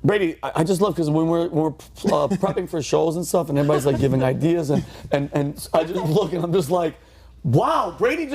Brady, I just love because when we're prepping for shows and stuff, and everybody's like giving ideas, and I just look and I'm just like, wow, Brady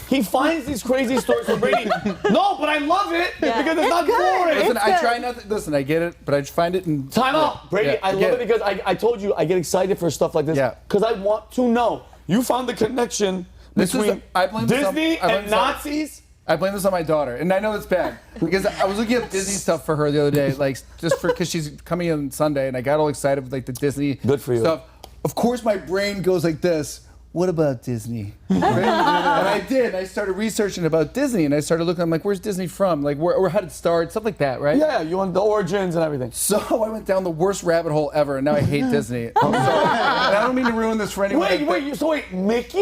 he finds these crazy stories from Brady. No, but I love it because it's not boring. Listen, I try not to, listen, I get it, but I just find it in. Time out, Brady. I love it because I told you I get excited for stuff like this because I want to know. You found the connection between Disney and Nazis? I blame this on my daughter, and I know it's bad because I was looking at Disney stuff for her the other day, like just because she's coming in Sunday, and I got all excited with like the Disney Good for you. stuff. Of course, my brain goes like this. What about Disney? Right? And I did. I started researching about Disney, and I started looking. I'm like, where's Disney from? Like, or how did it start? Stuff like that, right? Yeah, you want the origins and everything. So I went down the worst rabbit hole ever, and now I hate Disney. I'm sorry. And I don't mean to ruin this for anyone. Wait, Mickey?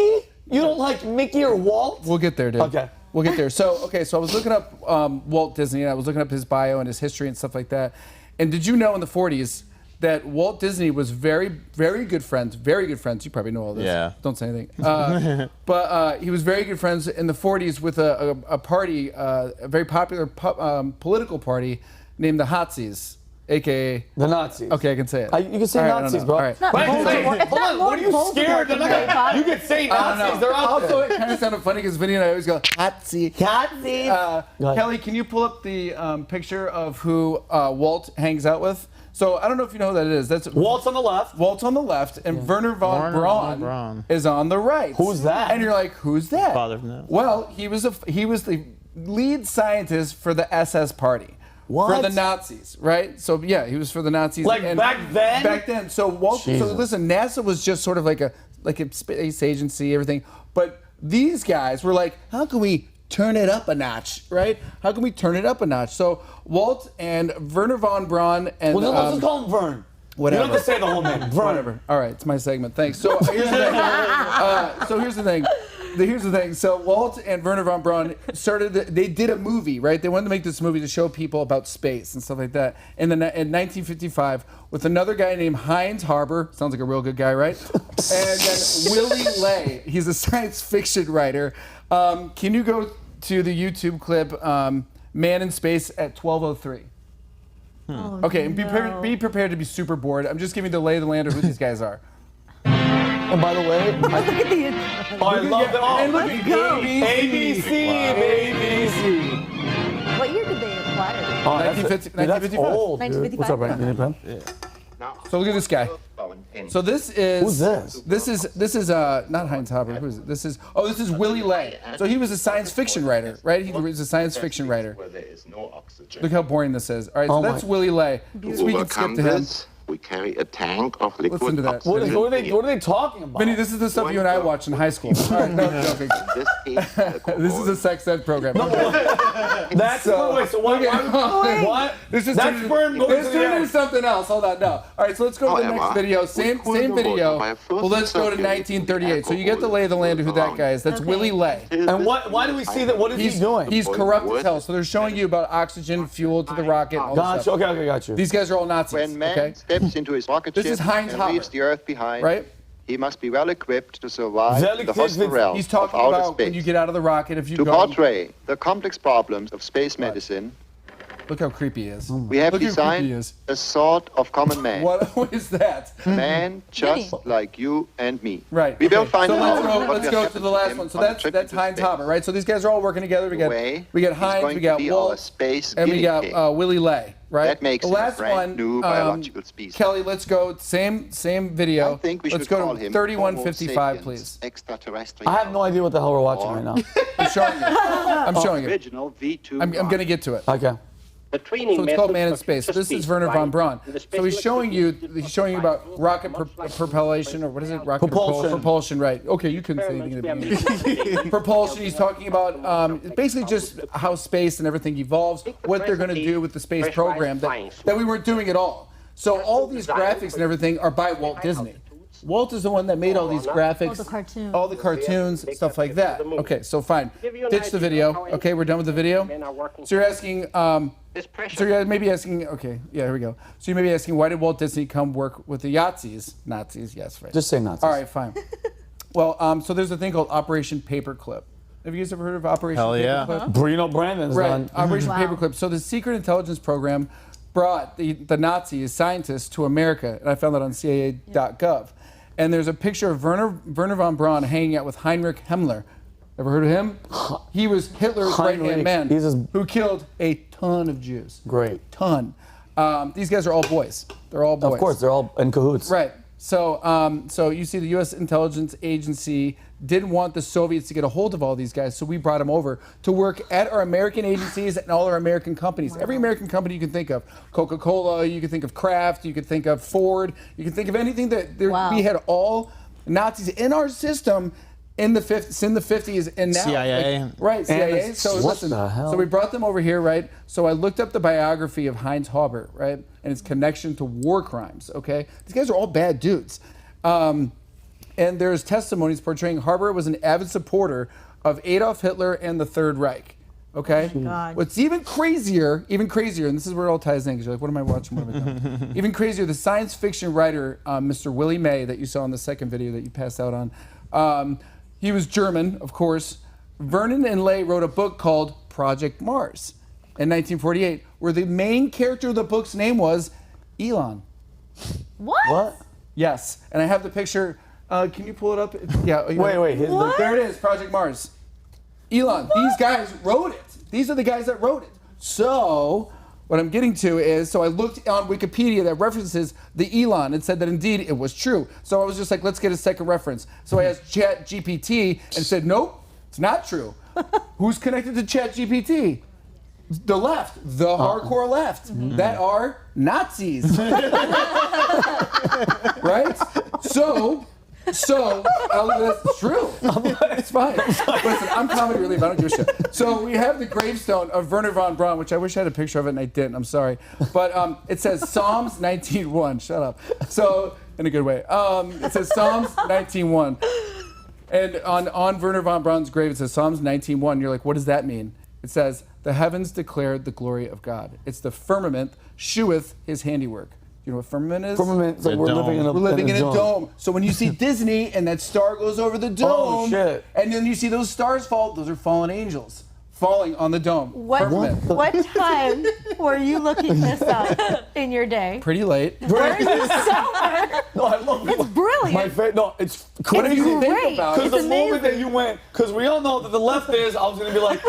You don't like Mickey or Walt? We'll get there, dude. Okay. We'll get there. So I was looking up Walt Disney, and I was looking up his bio and his history and stuff like that. And did you know in the 40s that Walt Disney was very, very good friends, you probably know all this. Yeah. Don't say anything. But he was very good friends in the 40s with a party, a very popular political party named the Hotsies. AKA the Nazis. Okay, I can say it. You can say Nazis, bro. All right. Hold on, what are you scared? You can say Nazis. They're out Also, there. it kind of sounded funny because Vinny and I always go, Nazi. Kelly, can you pull up the picture of who Walt hangs out with? So I don't know if you know who that is. That's Walt's on the left. Walt's on the left, and Werner von Braun is on the right. Who's that? And you're like, who's that? Father from that. Well, he was the lead scientist for the SS party. What? For the Nazis, right? So yeah, he was for the Nazis. Like back then? Back then. So Walt. Jesus. So listen, NASA was just sort of like a space agency, everything. But these guys were like, how can we turn it up a notch, right? How can we turn it up a notch? So Walt and Werner von Braun and Well, let's just call him Vern. Whatever. You don't have to say the whole name. Vern. Whatever. All right, it's my segment. Thanks. So here's the thing. Here's the thing. So Walt and Werner von Braun they did a movie, right? They wanted to make this movie to show people about space and stuff like that. In 1955, with another guy named Heinz Harber, sounds like a real good guy, right? And then Willie Ley, he's a science fiction writer. Can you go to the YouTube clip, Man in Space at 12:03? Okay, and be prepared to be super bored. I'm just giving the lay of the land of who these guys are. And by the way, Look at the. I love it. And look at ABC, baby. What year did they acquire it? Oh, 1955. That's old, dude. 1955. What's up, Brandon? Yeah. So look at this guy. So this is. Who's this? This is not Heinz Haber. Who is it? This is Willie Ley. So he was a science fiction writer, right? He was a science fiction writer. Look how boring this is. All right, so that's Willie Ley. So we can skip to him. We carry a tank of liquid Listen to that. oxygen. What are they talking about? Vinny, this is the stuff you and I watched in high school. All right, no, I'm joking. This is a sex ed program. That's wait. So what? This is That's sperm going to the turning air. into something else. Hold on, no. All right, so let's go to the next video. Same video. Well, let's go to 1938. So you get the lay of the land of who that guy is. That's Willie Ley. And why do we see that? What is he doing? He's corrupt as hell. So they're showing you about oxygen, fuel to the rocket, all this Gotcha. stuff. Okay, got you. These guys are all Nazis. When man Okay. steps into his rocket This ship is Heinz and Haber, leaves the Earth behind, right? he must be well equipped to survive Well the equipped. hostile realm He's of talking outer about space. when you get out of the rocket, if you To go. portray the complex problems of space medicine, Look how creepy he is. we have Look how creepy he designed is. a sort of common man. What is that? Man just like you and me. Right. We will okay. find so out let's what go to happened the last him one. So on the that's trip into Heinz space. Haber, right? So these guys are all working together. We got Way, Heinz, he's we going got to be our Walt, space and we guinea pig. got Willie Ley, right? That makes the him a last brand one, new biological species. Kelly, let's go same video. I think we let's should go call to him 3155, Homo sapiens please. extraterrestrial. I have no idea what the hell we're watching right now. I'm showing you. I'm showing you. Original V2 I'm going to get to it. Okay. The training So it's called method Man in for Space. This future is Werner von speed Braun. flight. So he's showing you about rocket propulsion, or what is it? Rocket propulsion, right. Okay, you couldn't say anything in the beginning. Propulsion, he's talking about basically just how space and everything evolves, what they're going to do with the space program that we weren't doing at all. So all these graphics and everything are by Walt Disney. Walt is the one that made all these graphics, all the cartoons, stuff like that. Okay, so fine. Ditch the video. Okay, we're done with the video. So you're asking, so you're maybe asking, okay, yeah, here we go. So you may be asking, why did Walt Disney come work with the Nazis, yes, right. Just say Nazis. All right, fine. Well, so there's a thing called Operation Paperclip. Have you guys ever heard of Operation Paperclip? Brandon's Right, done. Operation Paperclip. So the secret intelligence program brought the Nazis, scientists, to America, and I found that on CIA.gov. And there's a picture of Werner von Braun hanging out with Heinrich Himmler. Ever heard of him? He was Hitler's right-hand man who killed a ton of Jews. Great. Ton. These guys are all boys. They're all boys. Of course, they're all in cahoots. Right. So, so you see, the U.S. intelligence agency didn't want the Soviets to get a hold of all these guys, so we brought them over to work at our American agencies and all our American companies. Every American company you can think of, Coca-Cola, you can think of Kraft, you can think of Ford, you can think of anything that we had all Nazis in our system in the 50s and now. CIA. Right, CIA. So what listen, the hell? so we brought them over here, right? So I looked up the biography of Heinz Haber, right? And his connection to war crimes, okay? These guys are all bad dudes. And there's testimonies portraying Haber was an avid supporter of Adolf Hitler and the Third Reich, okay? Oh God. What's even crazier, and this is where it all ties in, because you're like, what am I watching, what am I doing? Even crazier, the science fiction writer, Mr. Willie May, that you saw in the second video that you passed out on, he was German, of course. Vernon and Leigh wrote a book called Project Mars in 1948, where the main character of the book's name was Elon. What? Yes, and I have the picture. Can you pull it up? Yeah. Wait. There it is, Project Mars. Elon. These guys wrote it. These are the guys that wrote it. So what I'm getting to is, so I looked on Wikipedia that references the Elon and said that indeed it was true. So I was just like, let's get a second reference. So I asked ChatGPT and said, nope, it's not true. Who's connected to ChatGPT? The left, the hardcore left, that are Nazis. Right? So that's true. It's fine. Listen, I'm comedy relief. I don't give a shit. So we have the gravestone of Werner von Braun, which I wish I had a picture of it and I didn't. I'm sorry. But it says Psalms 19:1. Shut up. So, in a good way. It says Psalms 19:1. And on Werner von Braun's grave, it says Psalms 19:1. You're like, what does that mean? It says, the heavens declare the glory of God. It's the firmament sheweth his handiwork. You know what firmament is? Firmament, it's like we're living in a dome. So when you see Disney and that star goes over the dome, Oh, shit. and then you see those stars fall, those are fallen angels falling on the dome. What time were you looking this up in your day? Pretty late. Where is this summer? No, I love It's brilliant. No, it's What crazy. do you think great. about Because it? the moment that you went, because we all know that the left is, I was going to be like,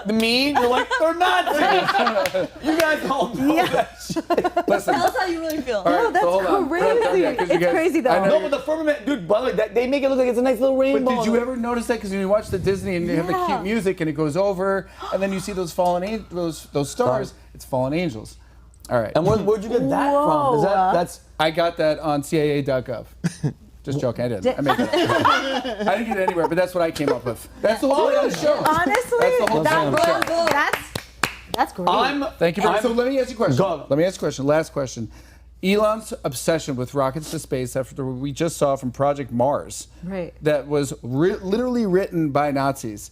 the mean, you're like, they're Nazis. You guys all know that shit. Listen, Tell us how you really feel. all right, No, that's so hold on. We're not done crazy. yet, 'cause you It's guys- crazy, though. I know No, you're- but the firmament, dude, by the way, they make it look like it's a nice little rainbow. But did you ever notice that? Because when you watch the Disney and they have the Yeah. cute music and it goes over, and then you see those those stars, it's fallen angels. All right. And where'd you get that from? Is that's I got that on CIA.gov. Just joking, I didn't. I made that up. I didn't get it anywhere, but that's what I came up with. That's the whole of the show. Honestly, That's the whole thing. that's great. Thank you very much. So let me ask you a question. Go. Let me ask you a question. Last question. Elon's obsession with rockets to space after what we just saw from Project Mars, Right. that was literally written by Nazis.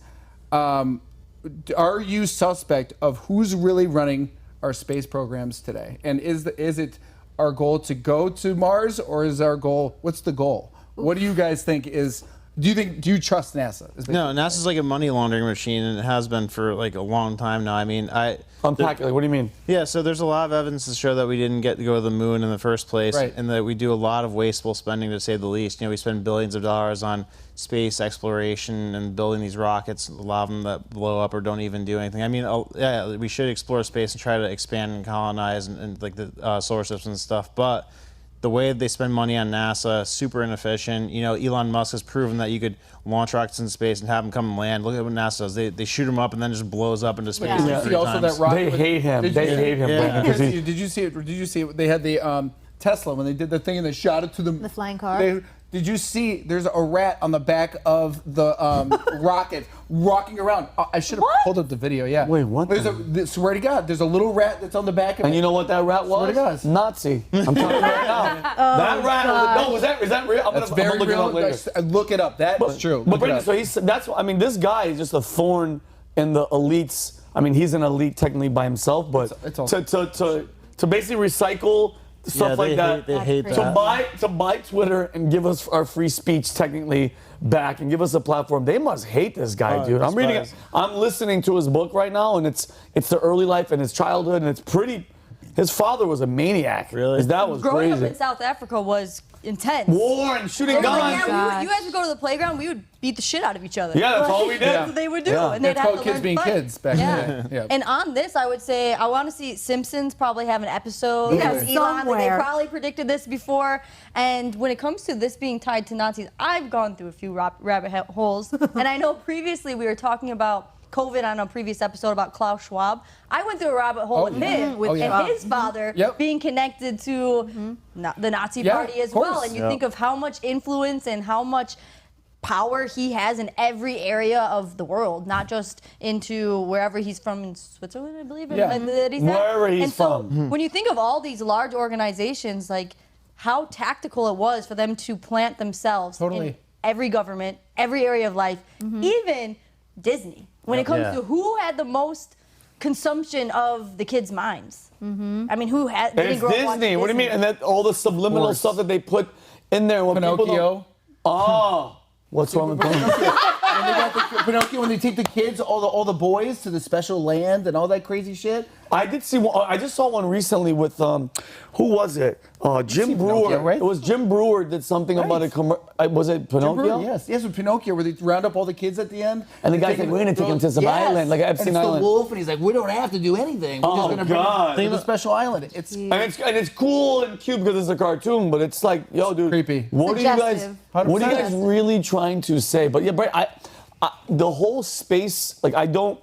Are you suspect of who's really running our space programs today? And is it our goal to go to Mars, or is our goal, what's the goal? What do you guys think is, do you trust NASA? No, NASA's like a money laundering machine, and it has been for like a long time now. I mean, unpack it. Like, what do you mean? Yeah, so there's a lot of evidence to show that we didn't get to go to the moon in the first place, Right. and that we do a lot of wasteful spending, to say the least. You know, we spend billions of dollars on space exploration and building these rockets, a lot of them that blow up or don't even do anything. I mean, yeah, we should explore space and try to expand and colonize and like the solar system and stuff, but the way they spend money on NASA, super inefficient. You know, Elon Musk has proven that you could launch rockets in space and have them come and land. Look at what NASA does. They shoot them up and then just blows up into space. Yeah. like Did you three see also times. that rocket? They hate him. They hate him. Yeah. Brandon, 'cause he- Did you see it? Did you see it? They had the Tesla when they did the thing and they shot it to The flying car? Did you see? There's a rat on the back of the rocket walking around. I should have pulled up the video. Yeah. Wait, what Swear to God, there's a little rat that's on the back of it. And you know what that rat was? Swear to God. Nazi. I'm telling you right now. That rat was, no, is that real? That's I'm very gonna real. look it up later. Look it up. That's true. But Look it Brandon, up. so I mean, this guy is just a thorn in the elites. I mean, he's an elite technically by himself, but It's all- to basically recycle stuff like that, They hate That's that. to buy Twitter and give us our free speech technically back and give us a platform, they must hate this guy, dude. I'm reading it. I'm listening to his book right now, and it's the early life and his childhood, and it's pretty his father was a maniac. Really? His dad was Growing crazy. up in South Africa was intense. War and shooting They were like, guns. yeah, you guys would go to the playground, we would beat the shit out of each other. Yeah, that's all we did. That's what they would do. Yeah. And they'd That's have called to kids learn being to fight. kids back then. Yeah. And on this, I would say I want to see Simpsons probably have an episode. Yeah, Elon, they somewhere. probably predicted this before. And when it comes to this being tied to Nazis, I've gone through a few rabbit holes. And I know previously we were talking about COVID on a previous episode about Klaus Schwab. I went through a rabbit hole with him and his father being connected to the Nazi party as well. And you think of how much influence and how much power he has in every area of the world, not just into wherever he's from in Switzerland, I believe. That he's at. Wherever he's and so from. when you think of all these large organizations, like how tactical it was for them to plant themselves in every government, every area of life, even Disney. When it comes to who had the most consumption of the kids' minds. I mean, who had? It's Disney. What do you mean? And that all the subliminal stuff that they put in there. When Pinocchio. What's wrong with Pinocchio? When they got the Pinocchio, when they take the kids, all the boys to the special land and all that crazy shit. I did see one. I just saw one recently with who was it? Jim Brewer. Pinocchio, right? It was Jim Brewer did something about a was it Pinocchio? Yes, with Pinocchio, where they round up all the kids at the end. And the guy's like, we're gonna take him to some island, like Epstein and it's Island. the wolf, and he's like, we don't have to do anything. We're just gonna bring him to the special island. And it's cool and cute because it's a cartoon, but it's like, yo, dude, creepy. What are you guys? Suggestive. What are you guys really trying to say? But yeah, Brett, the whole space, like I don't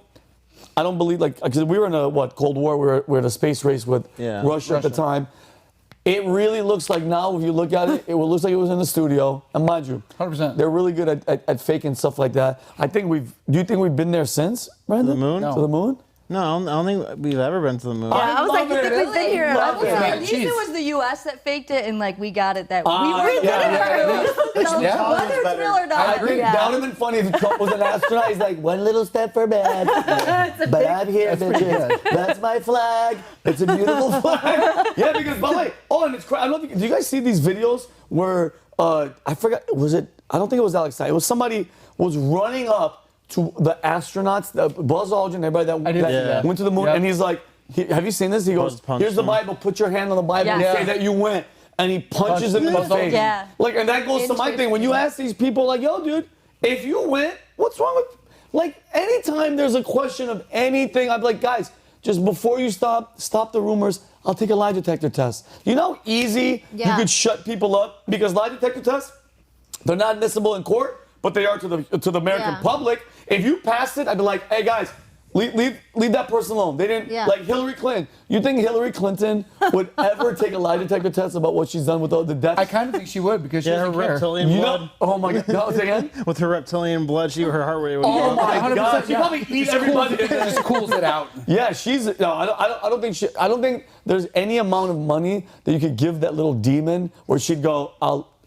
believe, like, because we were in a Cold War, we were in a space race with Russia at the time. It really looks like now, if you look at it, it looks like it was in the studio. And mind you, 100%. They're really good at faking stuff like that. Do you think we've been there since, Brandon? The moon? To the moon? No, I don't think we've ever been to the moon. Yeah, I was like, you think we've been here? At least it was the U.S. that faked it, and like we got it that we did yeah. it. So whether it's real or not, I agree. That would have been funny if Trump was an astronaut. He's like, one little step for man, but I'm here, bitches. That's my flag. It's a beautiful flag. Yeah, because by the way, and it's crazy. I don't think. Do you guys see these videos where I forgot? Was it? I don't think it was Alex. It was somebody was running up to the astronauts, Buzz Aldrin, everybody that went to the moon, and he's like, have you seen this? He goes, here's the Bible, put your hand on the Bible and say that you went. And he punches him in the face. Yeah. Like, and that goes to my thing. When you ask these people, like, yo, dude, if you went, what's wrong with, like, anytime there's a question of anything, I'm like, guys, just before you stop the rumors, I'll take a lie detector test. You know how easy you could shut people up? Because lie detector tests, they're not admissible in court, but they are to the American public. If you passed it, I'd be like, hey guys, leave that person alone. They didn't like Hillary Clinton. You think Hillary Clinton would ever take a lie detector test about what she's done with all the deaths? I kind of think she would because she her doesn't care. reptilian blood. Oh my God! No, say again. With her reptilian blood, her heart rate would Oh go my up. God! She probably eats everybody. Just cools it out. Yeah, I don't think there's any amount of money that you could give that little demon where she'd go,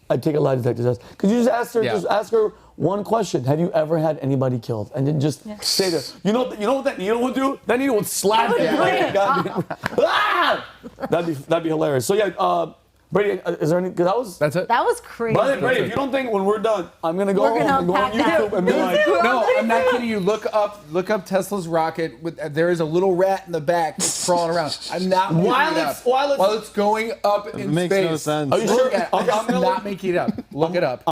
I'd take a lie detector test. Could you just ask her one question? Have you ever had anybody killed? And then just say this. You know what that needle would do? That needle would slap you. That'd be hilarious. So yeah, Brady, is there any? Because That's it. That was crazy. By the way, Brady, if you don't think when we're done, I'm gonna go home and go on YouTube and be like, No, I'm not kidding you. Look up Tesla's rocket. There is a little rat in the back crawling around. I'm not making it up. While it's going up in makes space. no sense. Are you sure? I'm not making it up. Look it up.